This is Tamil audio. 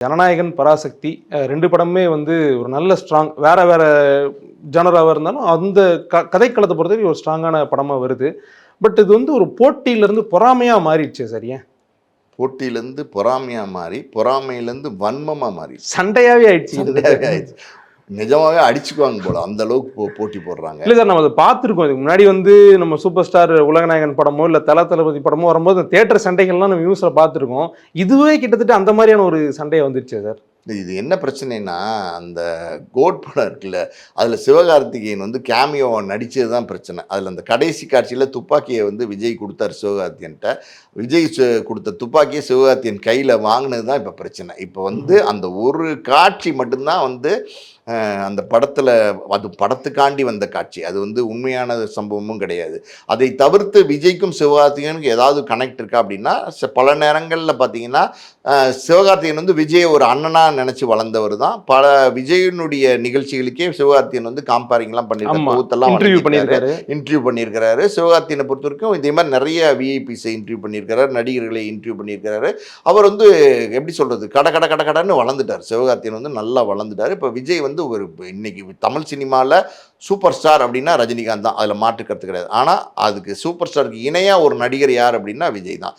ஜனநாயகன், பராசக்தி 2 படமுமே வந்து ஒரு நல்ல ஸ்ட்ராங் வேற வேற ஜானராவா இருந்தாலும், அந்த கதைக்களத்த பொறுத்தவரைக்கும் ஒரு ஸ்ட்ராங்கான படமா வருது. பட் இது வந்து ஒரு போட்டியிலிருந்து பொறாமையா மாறிடுச்சே சார் ஏன்? போட்டியிலேருந்து பொறாமையா மாறி, பொறாமையிலேருந்து வன்மமா மாறிடுச்சு. சண்டையாவே ஆயிடுச்சு சண்டையாவே கிட்டத்தட்ட. ஆயிடுச்சு. நிஜமாவே அடிச்சுக்குவாங்க போல. அந்த அளவுக்கு போட்டி போடுறாங்க. இல்ல சார் நம்ம அத பார்த்துருக்கோம். இதுக்கு முன்னாடி வந்து நம்ம சூப்பர் ஸ்டார் உலகநாயகன் படமோ, இல்ல தளபதி படமோ வரும்போது தியேட்டர் சண்டைகள்லாம் நம்ம நியூஸ்ல பார்த்துருக்கோம். இதுவே கிட்டத்தட்ட அந்த மாரியான ஒரு சண்டையா வந்துருச்சே சார். இது என்ன பிரச்சனைன்னா, அந்த கோட் படம் இருக்குல்ல, அதில சிவகார்த்திகேயன் வந்து கேமியோவா நடிச்சது தான் பிரச்சனை. அதில அந்த கடைசி காட்சியில துப்பாக்கிய வந்து விஜய் குடுத்தாரு சிவகார்த்திகேயன்ட்ட. விஜய் குடுத்த துப்பாக்கிய சிவகார்த்திகேயன் கையில வாங்குனது தான் இப்ப பிரச்சனை. இப்ப வந்து அந்த ஒரு காட்சி மட்டும் தான் வந்து அந்த படத்துல அது படத்துக்காண்டி வந்த காட்சி. அது வந்து உண்மையான சம்பவமும் கிடையாது. அதை தவிர்த்து விஜய்க்கும் சிவகார்த்திகேயனுக்கும் ஏதாவது கனெக்ட் இருக்கா அப்படின்னா, பல நேரங்கள்ல பார்த்தீங்கன்னா, சிவகார்த்திகேயன் வந்து விஜய ஒரு அண்ணனா நெனச்சு வளர்ந்தவர் தான். பல விஜயினுடைய நிகழ்ச்சிகளுக்கே சிவகார்த்திகேயன் வந்து காம்பேரிங்லாம் பண்ணியிருக்காரு. ஆமா. தொகுத்தெல்லாம் இன்டர்வியூ வழங்கியிருக்காரு. பண்ணியிருக்காரு. இன்டர்வியூ பண்ணியிருக்கிறாரு. சிவகார்த்திகேயன பொறுத்தவரைக்கும் இதே மாரி நெறைய விஐபிஸை இன்டர்வியூ பண்ணியிருக்கிறாரு. நடிகர்களை இன்டர்வியூ பண்ணியிருக்கிறாரு. அவர் வந்து எப்படி சொல்றது? கடன்னு வளர்ந்துட்டார். சிவகார்த்திகேயன் வந்து நல்லா வளர்ந்துட்டாரு. இப்ப விஜய் வந்து ஒரு இன்னைக்கு தமிழ் சினிமால சூப்பர் ஸ்டார் அப்படின்னா ரஜினிகாந்த் தான். அதில் மாற்று கருத்து கிடையாது. ஆனால் அதுக்கு சூப்பர் ஸ்டாருக்கு இணையாக ஒரு நடிகர் யார் அப்படின்னா விஜய் தான்.